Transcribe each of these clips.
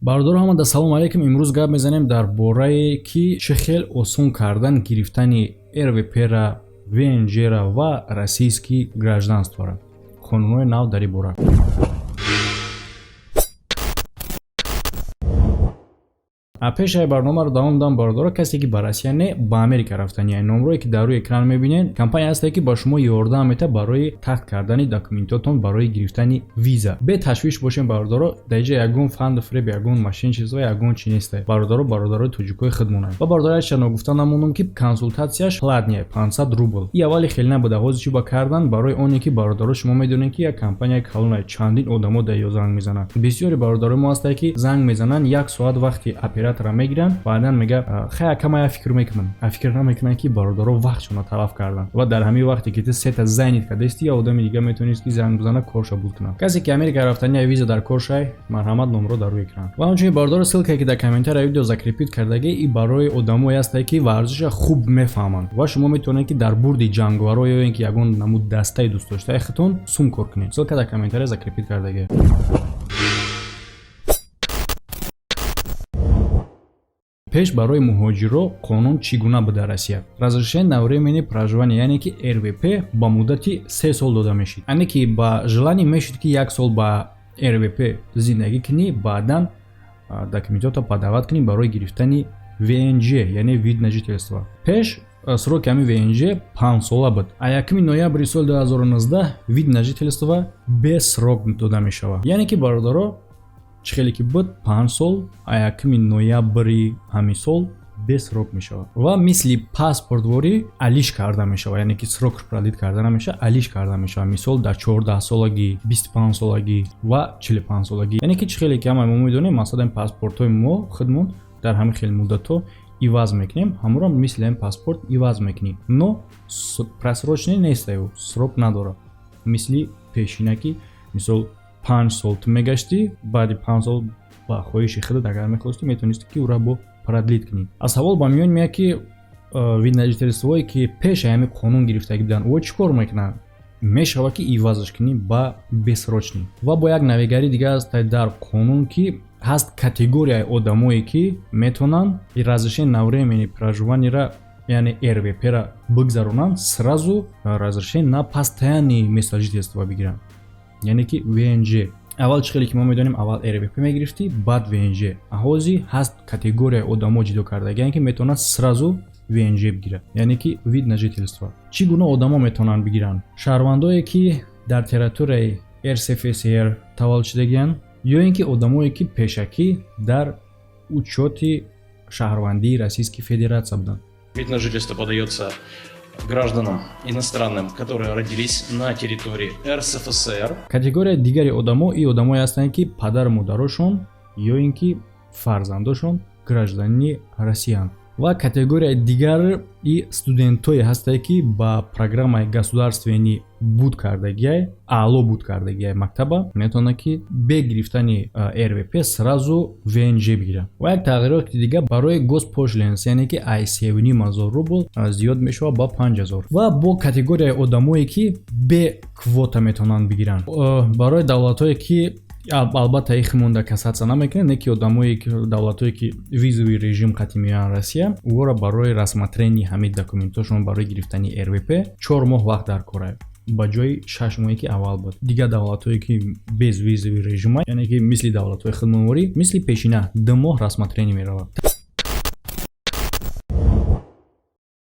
Бародаро ҳамада салом алейкум. Имрӯз гап мезанем дар бораи ки чӣ хел осон кардан гирифтани РВП-ра, ВНЖ-ра ва российский гражданствора. Қонунҳои нав дар ин бора. Пешаи барномаро давом дам. Бародаро касе ки ба Россия не ба Америка рафтани номрое ки дар рӯи экран мебинед компания ҳасте ки ба шумо ёрдам мета барои тахт кардани документотон барои гирифтани виза. Бе ташвиш бошем бародаро, дар инҷа ягон фанд фреб, ягон машин чизва, ягон чи несте. Бародаро тоҷикои худмонанд. Ва бародаро чано гуфта намонам ки консултатсияш платния 500 рубл. И аввали хеле набуда ҳозир чӣ ба кардан барои оне ки бародаро шумо медонед ки як компания калонай чандин одамо дар ё занг мезананд. Бисёри бародаро мо ҳастанд ки занг мезананд 1 соат вақти оператора мегиранд, баъдан мега хая кама я фикр мекунам. А фикр намекунанд ки бародаро вақтшона талаф кардан. Ва дар ҳамин вақте ки ту сета занит кардасти, я одами дига метавонист ки занг бизана корша буд кунад. Касе ки Америка рафтани виза дар коршай, марҳамат номро дар рӯи экран. Ва ончунин бародаро ссилкае ки дар комментария видео закрепит кардаги и барои одамое ҳастанд ки варзиша хуб мефаҳманд. Ва шумо метавонед ки дар бурди ҷангваро ё ин ки ягон намуд дастаи дӯстдоштаи худтон сум кор кунед. Ссилка дар комментария закрепит кардаги. Пеш барои муҳоҷиро қонун чӣ гуна буда Россия? Разрешение на временное проживание, яъне ки РВП ба муддати 3 сол дода мешид. Яъне ки ба желание мешид ки 1 сол ба РВП зиндагӣ кунӣ, баъдан документото подават кунӣ барои гирифтани ВНЖ, яъне вид на жительство. Пеш сроки ҳамин ВНЖ 5 сола буд. А 1 ноябри соли 2019 вид на жительство без срок дода мешавад. Яъне ки бародаро чӣ хеле ки буд 5 сол, а 1 ноябри ҳамин сол без срок мешавад. Ва мисли паспортворӣ алиш карда мешавад, яъне ки срок продлит карда намешавад, алиш карда мешавад. Мисол дар 14 солагӣ, 25 солагӣ ва 45 солагӣ. Яъне ки чӣ хеле ки ҳама мо медонем, масалан паспортҳои мо худмон дар ҳамин хел муддатҳо иваз мекунем, ҳамонро мисли ҳамин паспорт иваз мекунем. Но просрочный нест, срок надорад. Мисли пешина ки мисол 5 сол ту мегашти, баъди 5 сол ба хоҳиши худат агар мехости метавонисти ки ура бо продлит кунӣ. Аз савол ба миён меяд ки вид на жительствое ки пеши ҳамин қонун гирифтагӣ буданд, о чӣ кор мекунанд? Мешавад ки ивазаш кунӣ ба бессрочный. Ва бо як навигари дига аст дар қонун ки ҳаст категорияи одамое ки метавонанд разрешение на временное проживаниеро, яъне РВП-ра бигзаронанд, сразу разрешение на постоянное место жительства бигиранд. Яъне ки ВНЖ. Аввал чӣ хеле ки мо медонем, аввал РВП мегирифтӣ, баъд ВНЖ. Ҳозир ҳаст категорияи одамо ҷудо кардагиянд ки метавонанд сразу ВНЖ бигиранд, яъне ки вид на жительство. Чӣ гуна одамо метавонанд бигиранд? Шаҳрвандое ки дар территорияи РСФСР таваллуд шудагиянд, ё ин ки одамое ки пешакӣ дар учёти шаҳрвандии Российской Федерации буданд. Вид на жительство подается гражданам иностранным, которые родились на территории РСФСР. Категория дигари одамо и одамое ҳастанд ки падару модарошон ё ин ки фарзандошон гражданини Россиянд. Ва категория дигар и студентое ҳастанд ки ба программаи государственни буд кардагия, аъло буд кардагия мактаба метавонанд ки бе гирифтани РВП сразу ВНЖ бигиранд. Ва як тағйироти дига барои госпошлинс, яъне ки ай 7000 рубл зиёд мешавад ба 5000. Ва бо категорияи одамое ки бе квота метавонанд бигиранд. Барои давлатое ки албатта их монда кассация намекунад, не ки одамое ки давлатое ки визовый режим қатъи меёнанд Россия, уора барои рассмотрени ҳамин документошон барои гирифтани РВП 4 моҳ вақт дар корад ба ҷои 6 моҳе ки аввал буд. Дигар давлатое ки без визовый режима, яъне ки мисли давлатҳои худмонворӣ, мисли пешина 2 моҳ рассмотрени меравад.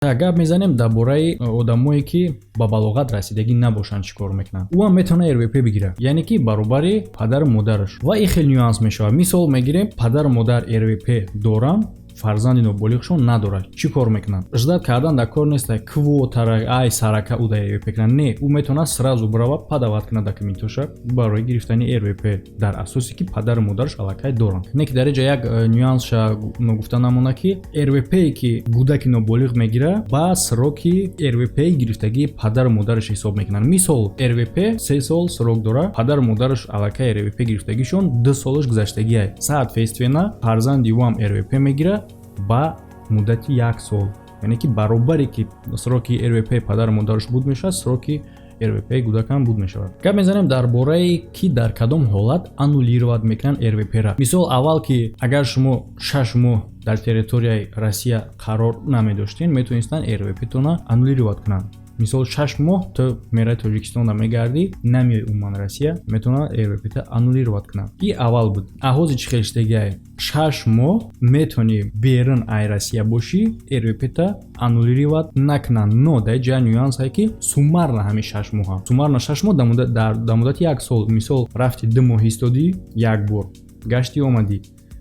Гап мезанем дар бораи одамое ки ба балоғат расидагӣ набошанд чӣ кор мекунанд. Ӯ ҳам метавона РВП бигирад, яъне ки баробари падару модараш. Ва ин хеле нюанс мешавад. Мисол мегирем падару модар РВП доранд, фарзанди ноболиғшон надорад. Чӣ кор мекунанд? Ждат кардан дар кор нест, квотара ай сарака уда РВП кунад. Не, ӯ метавонад сразу бирава подават кунад документоша барои гирифтани РВП дар асосе ки падару модараш аллакай доранд. Не ки дар инҷа як нюансша ногуфта намона ки РВП ки кӯдаки ноболиғ мегира ба сроки РВП гирифтагии падару модараш ҳисоб мекунанд. Мисол РВП 3 сол срок дорад, падару модараш аллакай РВП гирифтагишон 2 солаш гузаштагиай. Соответственно фарзанди ӯ ҳам РВП мегира ба муддати 1 сол. Яъне ки баробаре ки сроки РВП падару модараш буд мешавад, сроки РВП гудакам буд мешавад. Гап мезанем дар бораи ки дар кадом ҳолат аннулировать мекунанд РВП-ра. Мисол аввал ки агар шумо 6 моҳ дар территорияи Россия қарор намедоштен, метавонистанд РВП-тона аннулировать кунанд. Мисол 6 моҳ ту мераи Тоҷикистонда мегарди, намеои умуман Россия, метавонанд РВП-та аннулировать кунанд. И аввал буд. Аҳози чӣ хел штегиай? 6 моҳ метавони берун ай Россия бошӣ, РВП-та аннулировать накунанд. Но дар ҷа нюансае ки суммарно ҳами 6 моҳ. Суммарно 6 моҳ дар муддати 1 сол. Мисол рафти 2 моҳ истоди, як бор гашти омадӣ.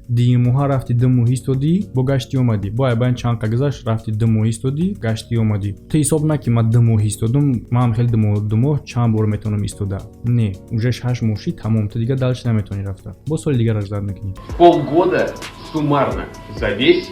Ди моҳа рафти 2 моҳ истоди, бо гашти омадӣ. Бо ай байн чанд ка гузашт, рафти 2 моҳ истоди, гашти омадӣ. Ту ҳисоб накӣ ман 2 моҳ истодум, ман хел 2 моҳ чанд бор метавонам истода. Не, уже 6 моҳ шид, тамом, ту дигар дальше наметавонӣ рафта. Бо соли дигар аждад мекунӣ. Полгода суммарно за весь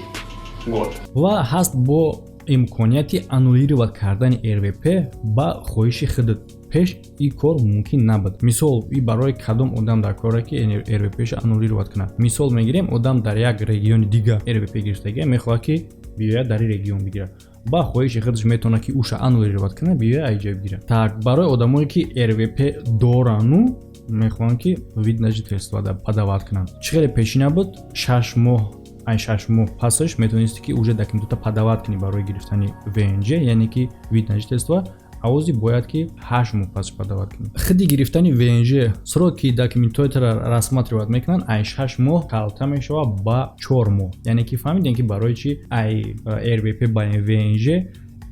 год. Ва ҳаст бо имконияти аннулировать кардани РВП ба хоҳиши худат. Пеш и кор мумкин набуд. Мисол и барои кадом одам дар коре ки РВП-шо аннулировать кунад. Мисол мегирем одам дар як региони дига РВП гирифтагия мехоҳад ки биёяд дар ин регион бигирад. Ба хоҳиши худаш метавонад ки уша аннулировать кунад, биёяд айҷа бигирад. Так барои одамое ки РВП дорану мехоҳанд ки вид на жительство подават кунанд. Чӣ хеле пешина буд? 6 моҳ 6 моҳ пасаш метавонисти ки уже документота подават кунӣ барои гирифтани ВНЖ, яъне ки вид на жительство. Авози бояд ки 8 моҳ пас подават кунӣ. Худи гирифтани ВНЖ сроки документоятро рассматривать мекунанд, ай 6 моҳ калта мешавад ба 4 моҳ. Яъне ки фаҳмидем ки барои чи ай РВП ба ВНЖ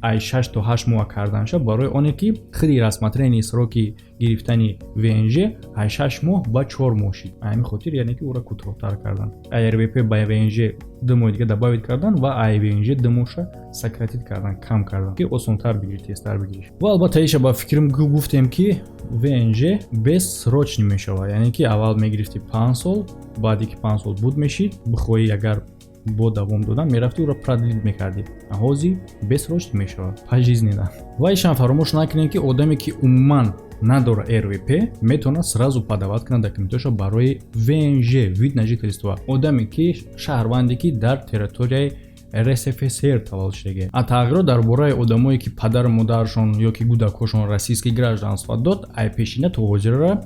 ай 6 то 8 моҳ кардан шуд, барои оне ки худи рассмотрени сроки гирифтани ВНЖ ай 6 моҳ ба 4 моҳ шид. Ҳамин хотир яъне ки ура кӯтоҳтар кардан. Ай РВП ба ВНЖ 2 моҳи дига добавит кардан ва ай ВНЖ 2 моҳша сократит кардан, кам кардан, ки осонтар бигирӣ, тезтар бигириш. Ва албатта иша ба фикрам гуфтем ки ВНЖ бессрочный мешавад, яъне ки аввал мегирифти 5 сол, баъди ки 5 сол буд мешид, бихоҳӣ агар бо давом додан мерафти ура продлит мекарди. Аҳози бессрочный мешавад, пожизненно. Ва ишам фаромӯш накунем ки одаме ки умуман надора РВП метавонад сразу подават кунад документашо барои ВНЖ, вид на жительство. Одаме ки шаҳрванде ки дар территорияи РСФСР таваллуд шудагӣ. А тағйирот дар бораи одамое ки падару модарашон ё ки кӯдакҳошон российский гражданство дод, ай пешина то ҳозирра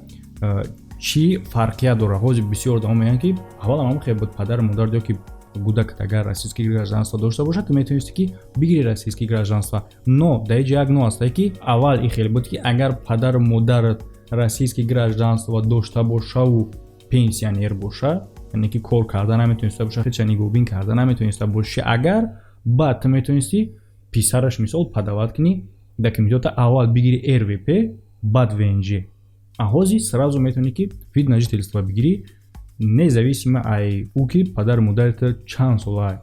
чӣ фарқият дорад? Ҳозир бисёр одамон мегӯянд ки аввал ҳам хеле буд падару модар ё ки гудакат агар российский гражданство дошта бошад, ту метавонисти ки бигири российский гражданство. Но дар ин ҷо як нуанс ки аввал ин хеле буд ки агар падару модарат российский гражданство дошта бошаву пенсионер боша, яъне ки кор карда наметавониста боша, ҳеҷ нигоҳбин карда наметавониста боши, агар баъд ту метавонисти писараш мисол подават кунӣ документота, аввал бигири РВП, баъд ВНЖ. А ҳозир сразу метавонӣ ки вид на жительство бигирӣ, независимо ай ӯ ки падару модарата чанд сола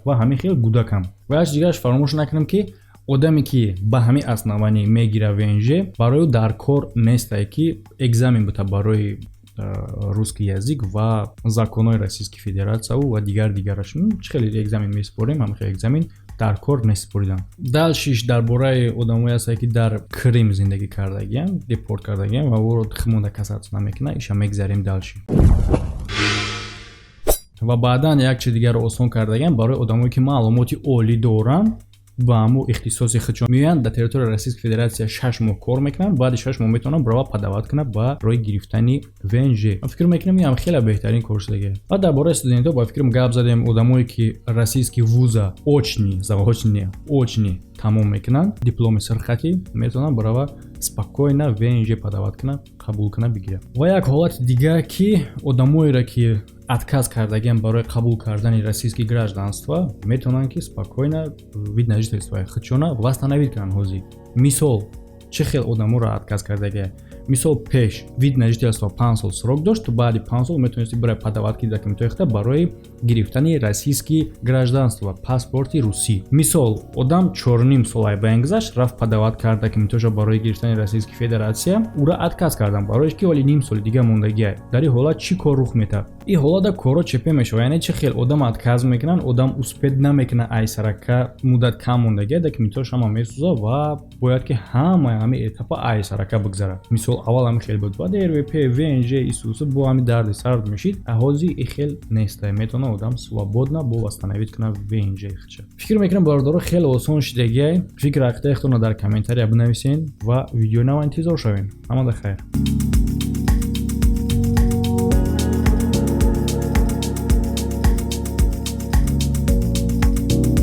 ва ҳамин хел гудакам. Ва аш дигараш фаромӯш накунем ки одаме ки ба ҳамин основанӣ мегира ВНЖ, барои ӯ дар кор нестае ки экзамен бута барои русский язык ва законои Российской Федерации ва дигараш. Чӣ хеле экзамен месупорем, ҳамин хел экзамен дар кор месупоридан. Далшиш дар бораи одамое ҳастае ки дар Крым зиндагӣ кардагиянд, депорт кардагиянд ва ӯро химонда касатсия намекунад. Иша мегзарем далши. Ва баъдан як чиз дигарро осон кардагиянд барои одамое ки маълумоти олӣ доранд ба ҳамон ихтисоси худшон меоянд дар территорияи Российской Федерация 6 моҳ кор мекунанд, баъди 6 моҳ метавонанд барои подават кунанд ба рои гирифтани ВНЖ. Ман фикр мекунам ин хеле беҳтарин кор шудагӣ. Ва дар бораи студентҳо ба фикрам гап задем, одамое ки российский вуза очни тамом мекунанд, дипломи сирхатӣ метавонанд барои спокойно ВНЖ подават кунанд, қабул кунанд, бигиранд. Ва як ҳолати дигар ки одамоеро ки отказ кардагиянд барои қабул кардани российский гражданство метавонанд ки спокойно вид на жительство худшона восстановить кунанд. Ҳозир мисол чӣ хел одаморо отказ кардагия? Мисол пеш вид на жительство 5 сол срок дошт, то баъди 5 сол метавонисти барои подаватки документои худа барои гирифтани российский гражданство, паспорти русӣ. Мисол одам 4,5 сол ай байн гузашт, рафт подават кард документошо барои гирифтани Российской Федерация, ура отказ кардан барои ки оли ним соли дига мондагия. Дар ин ҳолат чӣ кор рух метавад? ин ҳолада коро чепе мешавад, яъне чӣ хел одам отказ мекунанд, одам успед намекунад ай сарака муддат кам мондагия документош ҳама месӯзад ва бояд ки ҳамаи этапа ай сарака бигзарад. Мисол аввал ҳами хел буд. Баъд РВП, ВНЖ, исуса бо ҳами дарди сард мешид. Аҳози и хел нестай. Метавона одам свободна боваста навид кунад ВНЖ хича. Фикр мекунам бародаро хеле осон шидагиай. Фикр рахтаихтона дар комментария бинависен ва видеои нав интизор шавем. Ҳамада хайр.